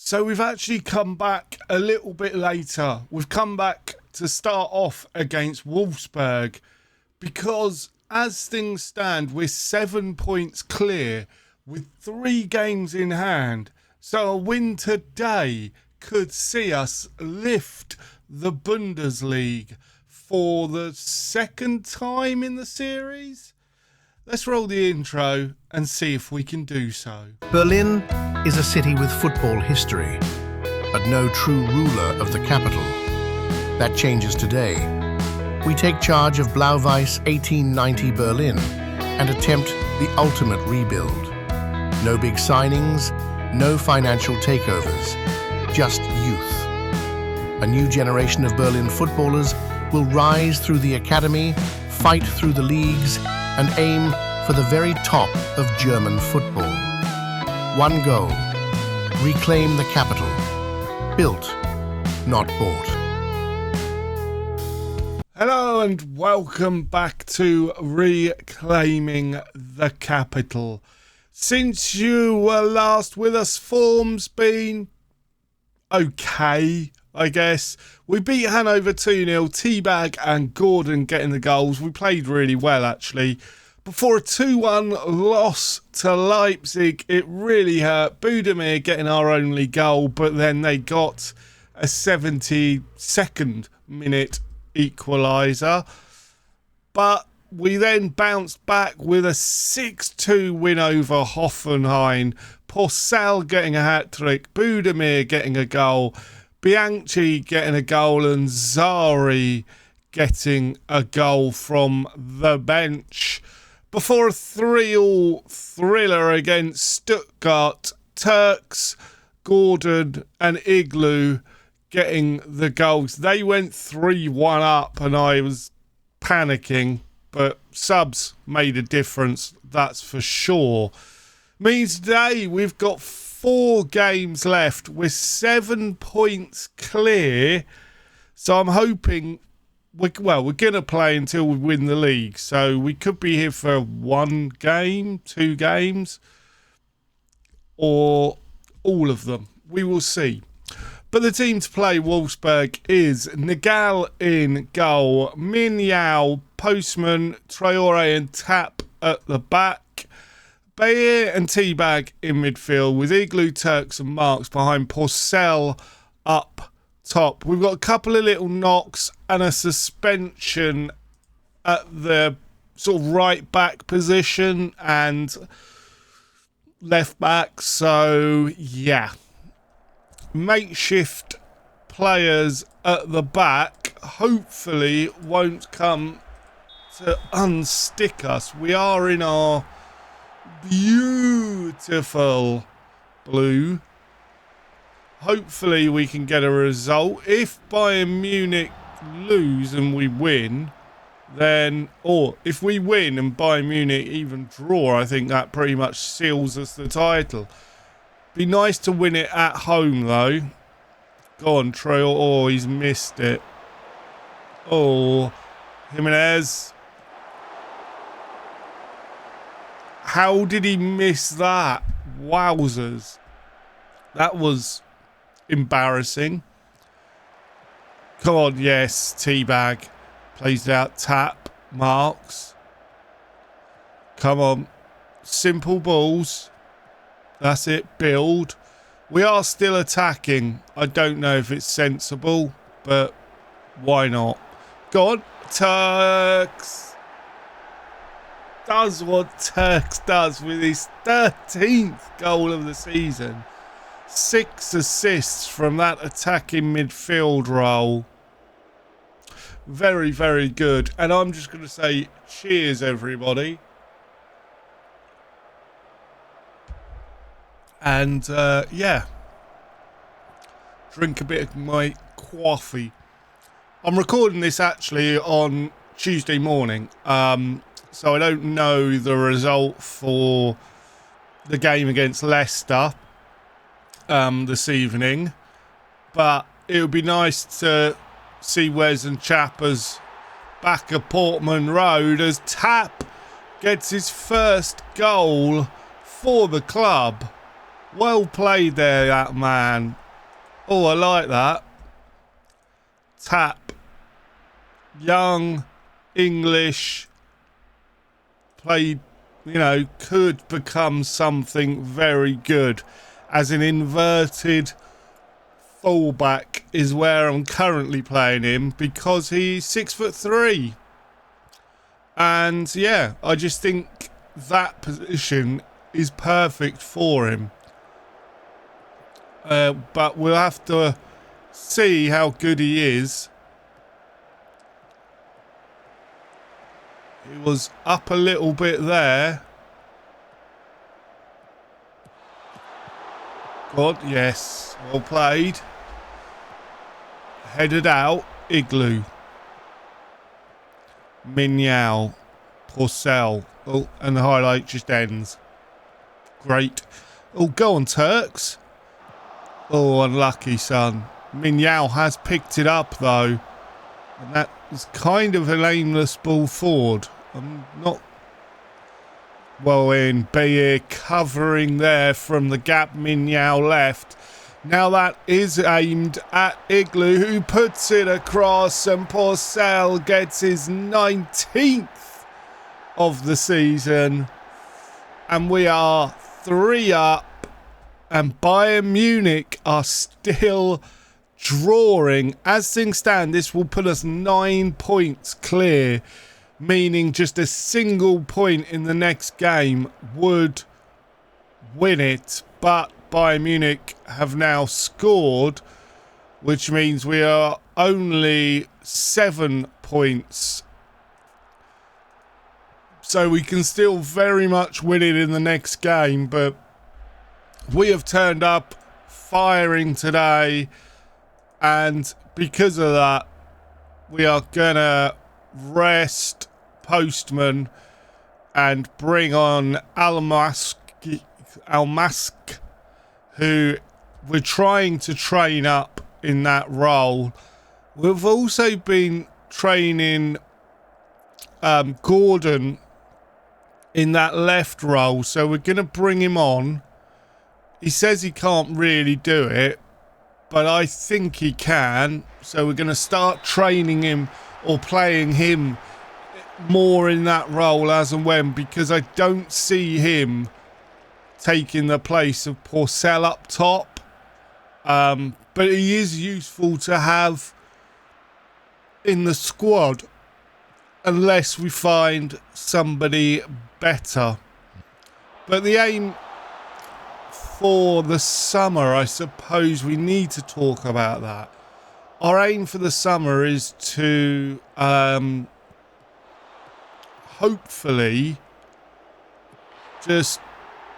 So we've actually come back a little bit later. We've come back to start off against Wolfsburg because as things stand, we're 7 points clear with 3 games in hand. So a win today could see us lift the Bundesliga for the second time in the series. Let's roll the intro and see if we can do so. Berlin is a city with football history, but no true ruler of the capital. That changes today. We take charge of Blau-Weiß 1890 Berlin and attempt the ultimate rebuild. No big signings, no financial takeovers, just youth. A new generation of Berlin footballers will rise through the academy, fight through the leagues, and aim for the very top of German football. One goal: reclaim the capital. Built, not bought. Hello and welcome back to Reclaiming the Capital. Since you were last with us, form's been okay, I guess. We beat Hanover 2-0, Teabag and Gordon getting the goals. We played really well, actually. Before a 2-1 loss to Leipzig, it really hurt. Budimir getting our only goal, but then they got a 72nd minute equaliser. But we then bounced back with a 6-2 win over Hoffenheim. Porcel getting a hat-trick, Budimir getting a goal, Bianchi getting a goal, and Zari getting a goal from the bench. Before a 3-3 thriller against Stuttgart, Turks, Gordon and Igloo getting the goals. They went 3-1 up and I was panicking, but subs made a difference, that's for sure. Means today we've got 4 games left. We're 7 points clear. So I'm hoping, we're going to play until we win the league. So we could be here for 1 game, 2 games, or all of them. We will see. But the team to play Wolfsburg is Nagal in goal, Min Yao, Postman, Traore and Tap at the back. Bayer and Teabag in midfield with Igloo, Turks and Marks behind, Porcel up top. We've got a couple of little knocks and a suspension at the sort of right back position and left back. So, yeah. Makeshift players at the back hopefully won't come to unstick us. We are in our beautiful blue. Hopefully we can get a result. If Bayern Munich lose and we win, then, or if we win and Bayern Munich even draw, I think that pretty much seals us the title. Be nice to win it at home though. Go on, Trail. Oh, he's missed it. Oh, Jimenez. How did he miss that? Wowzers. That was embarrassing. Come on, yes, Teabag. Plays it out, Tap, Marks. Come on. Simple balls. That's it, build. We are still attacking. I don't know if it's sensible, but why not? Go on, Turks. Does what Turks does with his 13th goal of the season. 6 assists from that attacking midfield role. Very, very good. And I'm just going to say cheers, everybody. And, yeah. Drink a bit of my coffee. I'm recording this actually on Tuesday morning. So I don't know the result for the game against Leicester this evening. But it would be nice to see Wes and Chappers back at Portman Road as Tap gets his first goal for the club. Well played there, that man. Oh, I like that. Tap. Young, English, played, could become something very good. As an inverted fullback is where I'm currently playing him because he's 6'3". And yeah, I just think that position is perfect for him. But we'll have to see how good he is. He was up a little bit there. God, yes. Well played. Headed out. Igloo. Mignal. Porcel. Oh, and the highlight just ends. Great. Oh, go on, Turks. Oh, unlucky, son. Mignal has picked it up, though. And that was kind of an aimless ball forward. I'm not well in. Bayer covering there from the gap. Mignal left. Now that is aimed at Igloo, who puts it across, and Porcel gets his 19th of the season. And we are 3 up. And Bayern Munich are still drawing. As things stand, this will put us 9 points clear, meaning just a single point in the next game would win it. But Bayern Munich have now scored, which means we are only 7 points. So we can still very much win it in the next game, but we have turned up firing today, and because of that, we are gonna rest Postman and bring on Almask, who we're trying to train up in that role. We've also been training Gordon in that left role, so we're gonna bring him on. He says he can't really do it, but I think he can. So we're going to start training him or playing him more in that role as and when, because I don't see him taking the place of Porcel up top. But he is useful to have in the squad unless we find somebody better. But the aim for the summer, I suppose we need to talk about that. Our aim for the summer is to hopefully just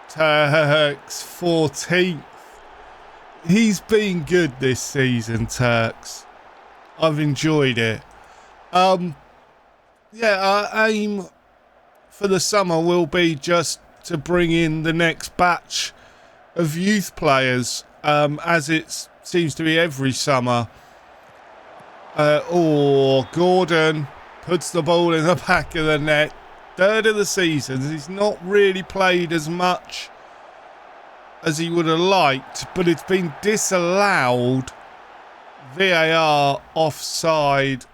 Turks 14th. He's been good this season, Turks. I've enjoyed it. Yeah, our aim for the summer will be just to bring in the next batch of youth players, as it seems to be every summer. Gordon puts the ball in the back of the net. 3rd of the season. He's not really played as much as he would have liked, but it's been disallowed. VAR offside.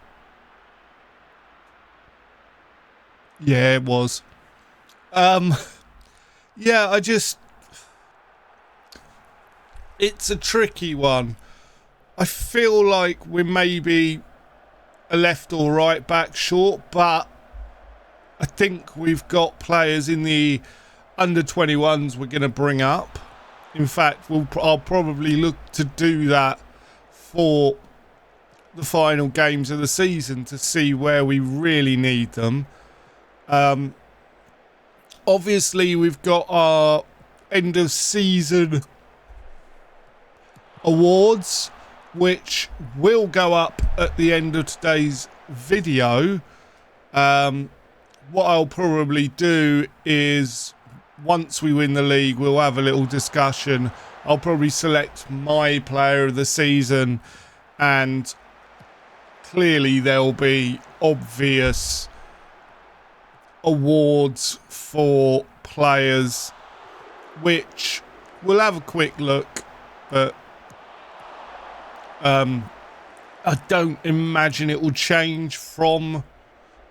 Yeah, it was. Yeah, it's a tricky one. I feel like we're maybe a left or right back short, but I think we've got players in the under 21s we're going to bring up. In fact, I'll probably look to do that for the final games of the season to see where we really need them. Obviously, we've got our end of season awards, which will go up at the end of today's video. What I'll probably do is, once we win the league, we'll have a little discussion. I'll probably select my player of the season, and clearly there'll be obvious awards for players which we'll have a quick look, but I don't imagine it will change from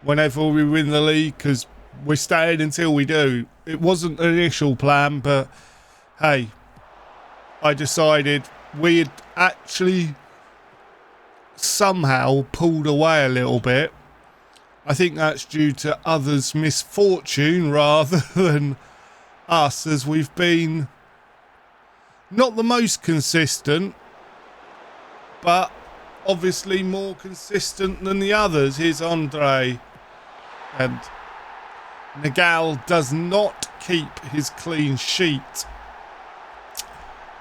whenever we win the league, because we're staying until we do. It wasn't an initial plan, but hey, I decided we had actually somehow pulled away a little bit. I think that's due to others' misfortune rather than us, as we've been not the most consistent, but obviously more consistent than the others. Here's Andre, and Nagal does not keep his clean sheet.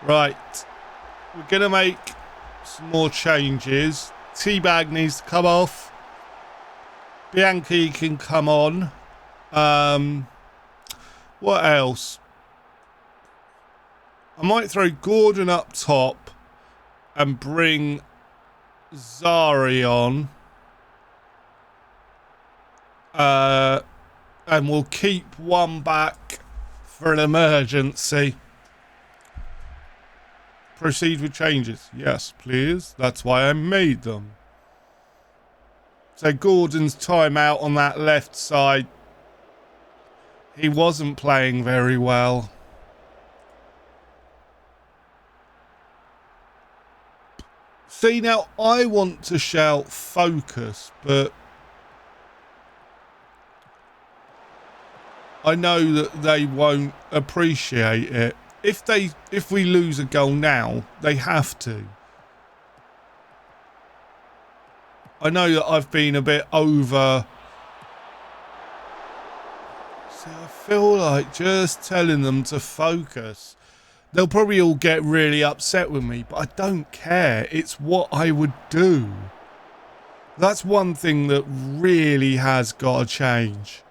Right, we're going to make some more changes. Teabag needs to come off. Bianchi can come on. What else? I might throw Gordon up top and bring Zari on. And we'll keep one back for an emergency. Proceed with changes. Yes, please. That's why I made them. So Gordon's time out on that left side. He wasn't playing very well. See, now I want to shout focus, but I know that they won't appreciate it. If we lose a goal now, they have to. I know that I've been a bit over. See, I feel like just telling them to focus. They'll probably all get really upset with me, but I don't care. It's what I would do. That's one thing that really has got to change.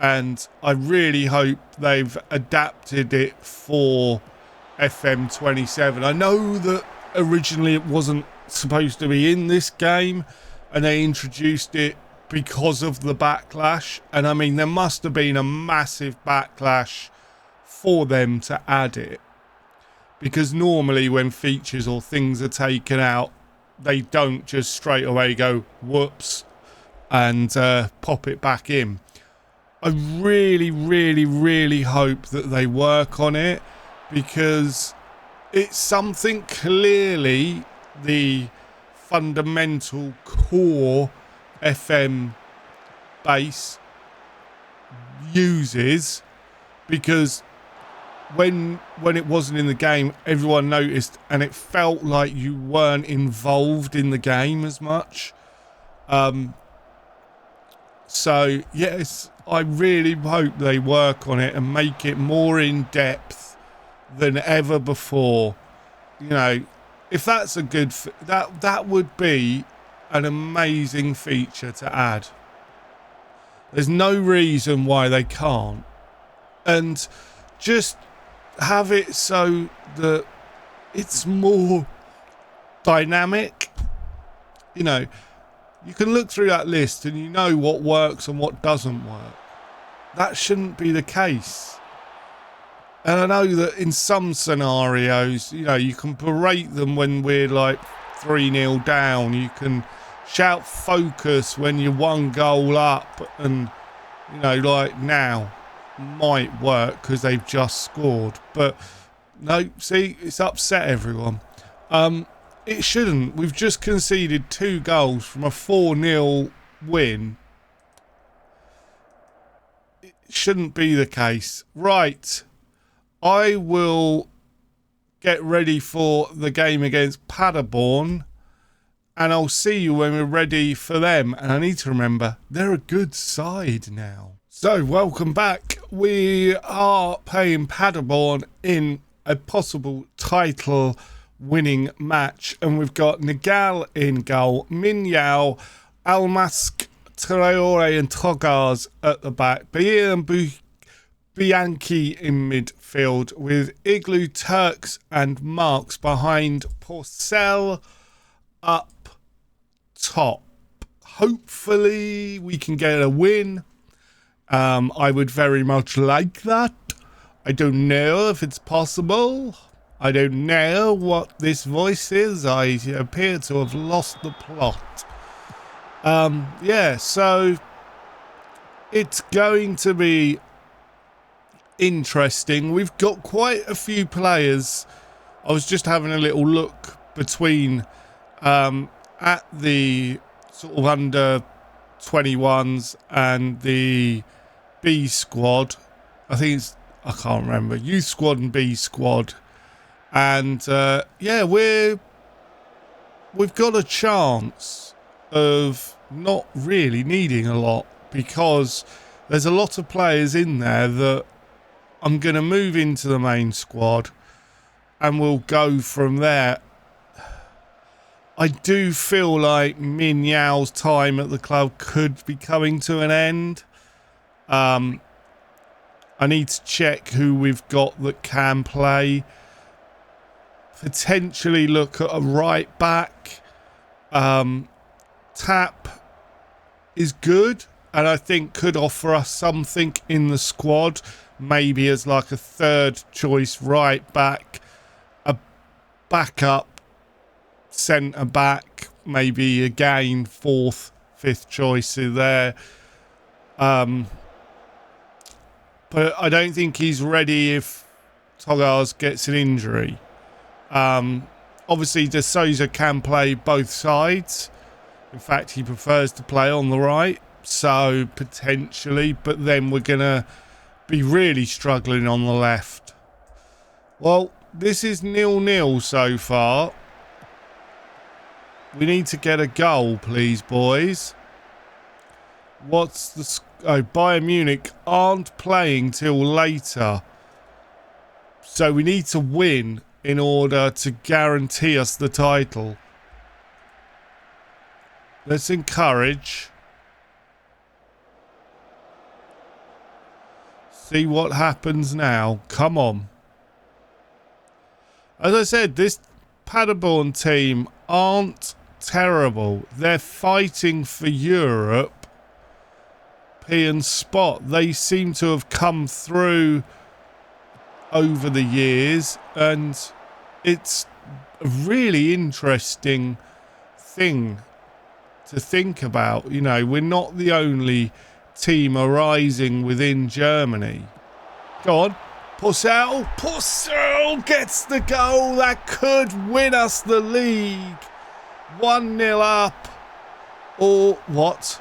And I really hope they've adapted it for FM27. I know that originally it wasn't supposed to be in this game, and they introduced it because of the backlash. And I mean, there must have been a massive backlash for them to add it, because normally when features or things are taken out, they don't just straight away go whoops and pop it back in. I really, really, really hope that they work on it, because it's something clearly the fundamental core FM base uses, because when it wasn't in the game, everyone noticed, and it felt like you weren't involved in the game as much. So yes, I really hope they work on it and make it more in depth than ever before. You know, if that's a good that would be an amazing feature to add. There's no reason why they can't. And just have it so that it's more dynamic. You know, you can look through that list and you know what works and what doesn't work. That shouldn't be the case. And I know that in some scenarios, you know, you can berate them when we're like 3-0 down. You can shout focus when you're 1 goal up, and, you know, like now might work because they've just scored. But no, see, it's upset everyone. It shouldn't. We've just conceded 2 goals from a 4-0 win. It shouldn't be the case. Right. I will get ready for the game against Paderborn, and I'll see you when we're ready for them. And I need to remember, they're a good side now. So, welcome back. We are playing Paderborn in a possible title winning match, and we've got Nagal in goal, Minyao, Almask, Traore and Togars at the back, Bahir and Bianchi in midfield, with Igloo, Turks and Marks behind Porcel up top. Hopefully we can get a win. I would very much like that. I don't know if it's possible. I don't know what this voice is. I appear to have lost the plot. Yeah, so it's going to be interesting. We've got quite a few players. I was just having a little look between at the sort of under 21s and the B squad. I think I can't remember, youth squad and B squad, and yeah, we've got a chance of not really needing a lot, because there's a lot of players in there that I'm going to move into the main squad and we'll go from there. I do feel like Min Yao's time at the club could be coming to an end. I need to check who we've got that can play. Potentially look at a right back. Tap is good, and I think could offer us something in the squad. Maybe as like a third choice right back, a backup centre back, maybe again fourth, fifth choice there. But I don't think he's ready if Togars gets an injury. Obviously, De Souza can play both sides. In fact, he prefers to play on the right. So, potentially. But then we're going to be really struggling on the left. Well, this is 0-0 so far. We need to get a goal, please, boys. What's the... Oh, Bayern Munich aren't playing till later. So we need to win in order to guarantee us the title. Let's encourage. See what happens now. Come on. As I said, this Paderborn team aren't terrible. They're fighting for Europe. And spot. They seem to have come through over the years, and it's a really interesting thing to think about. You know, we're not the only team arising within Germany. Go on. Pussell gets the goal that could win us the league. 1-0 up. Or what?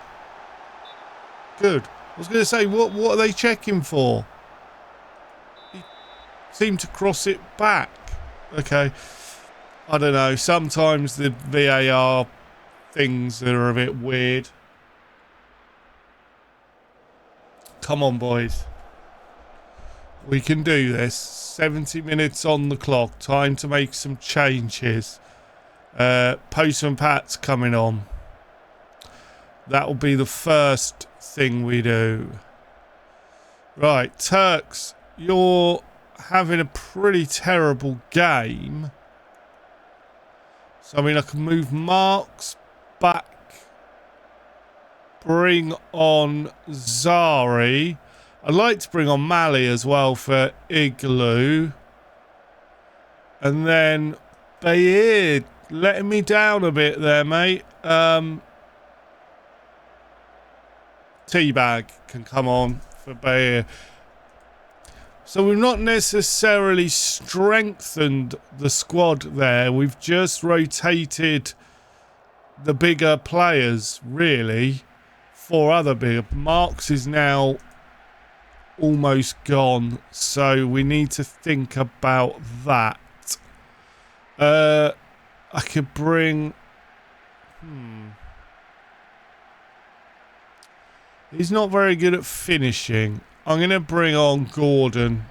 Good. I was going to say, what are they checking for? He seemed to cross it back. Okay. I don't know. Sometimes the VAR things are a bit weird. Come on, boys. We can do this. 70 minutes on the clock. Time to make some changes. Postman Pat's coming on. That will be the first thing we do. Right, Turks, you're having a pretty terrible game. So, I mean, I can move Marks back. Bring on Zari. I'd like to bring on Mali as well for Igloo. And then Bayard, letting me down a bit there, mate. Teabag can come on for Bayer. So we've not necessarily strengthened the squad there. We've just rotated the bigger players, really, for other bigger. Marks is now almost gone, so we need to think about that. I could bring... He's not very good at finishing. I'm going to bring on Gordon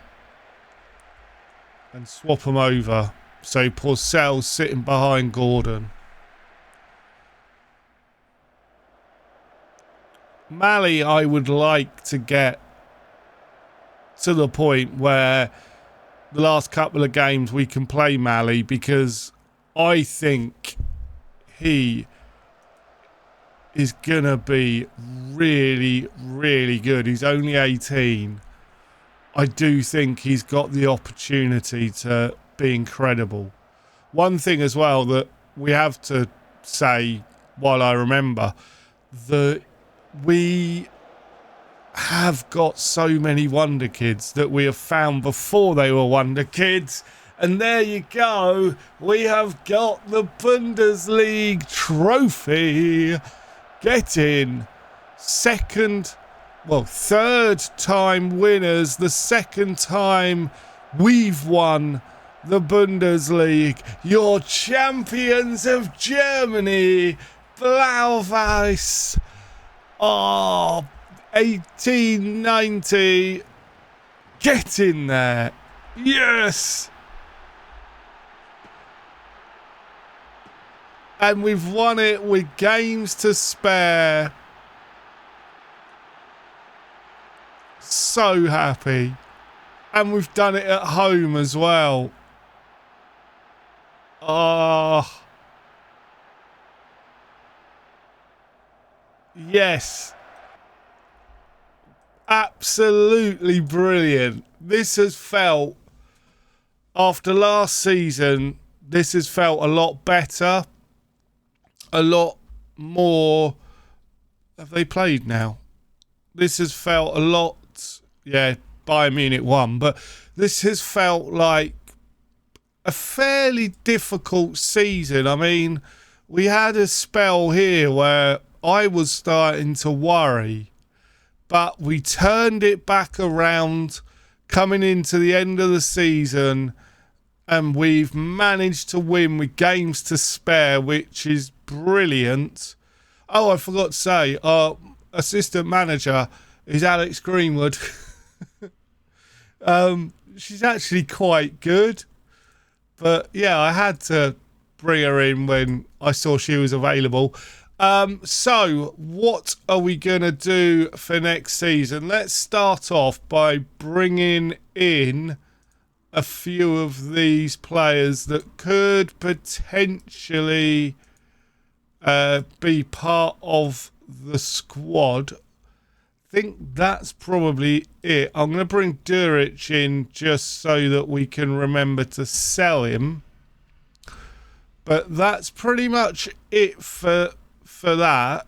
and swap him over. So Porcell's sitting behind Gordon. Mali, I would like to get to the point where the last couple of games we can play Mali, because I think he is going to be really, really good. He's only 18. I do think he's got the opportunity to be incredible. One thing as well that we have to say, while I remember, that we have got so many wonder kids that we have found before they were wonder kids. And there you go. We have got the Bundesliga trophy. Getting third time winners. The second time we've won the Bundesliga. Your champions of Germany, Blau-Weiß. 1890. Get in there. Yes. And we've won it with games to spare. So happy. And we've done it at home as well. Oh. Yes. Absolutely brilliant. This has felt, after last season, this has felt a lot better. A lot more. Have they played now? This has felt a lot. Yeah, Bayern Munich won, but this has felt like a fairly difficult season. I mean, we had a spell here where I was starting to worry, but we turned it back around coming into the end of the season, and we've managed to win with games to spare, which is brilliant. Oh, I forgot to say, our assistant manager is Alex Greenwood. She's actually quite good. But yeah, I had to bring her in when I saw she was available. So what are we going to do for next season? Let's start off by bringing in a few of these players that could potentially be part of the squad. I think that's probably it. I'm going to bring Duric in just so that we can remember to sell him. But that's pretty much it for that.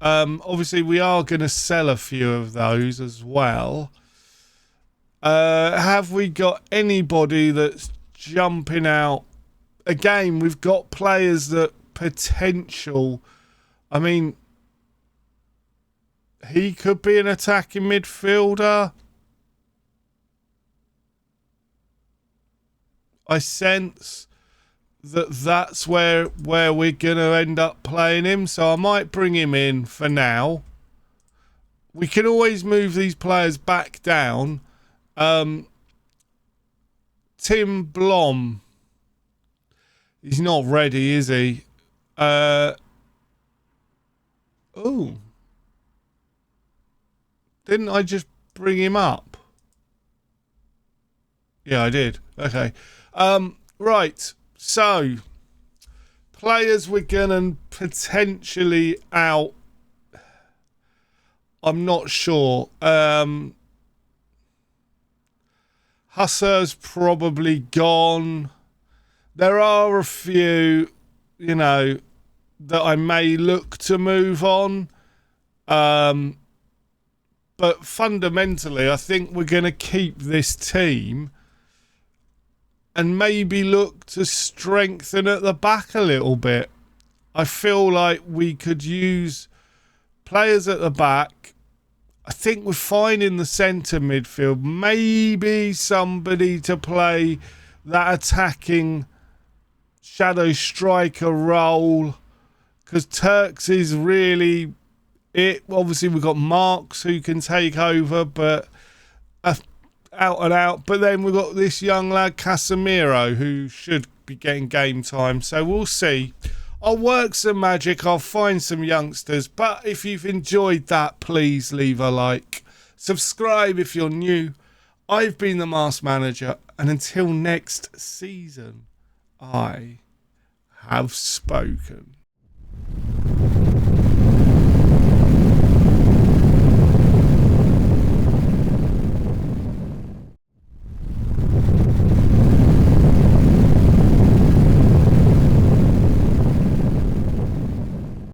Obviously, we are going to sell a few of those as well. Have we got anybody that's jumping out? Again, we've got players that potential. I mean, he could be an attacking midfielder. I sense that's where we're going to end up playing him. So I might bring him in for now. We can always move these players back down. Tim Blom. He's not ready, is he? Oh. Didn't I just bring him up? Yeah, I did. Okay. Right. So, players we're going to potentially out. I'm not sure. Husser's probably gone. There are a few, that I may look to move on. But fundamentally, I think we're going to keep this team and maybe look to strengthen at the back a little bit. I feel like we could use players at the back. I think we're fine in the centre midfield. Maybe somebody to play that attacking shadow striker role, because Turks is really it. Obviously, we've got Marks who can take over, but out and out. But then we've got this young lad, Casemiro, who should be getting game time. So we'll see. I'll work some magic. I'll find some youngsters. But if you've enjoyed that, please leave a like. Subscribe if you're new. I've been the Masked Manager. And until next season, I have spoken.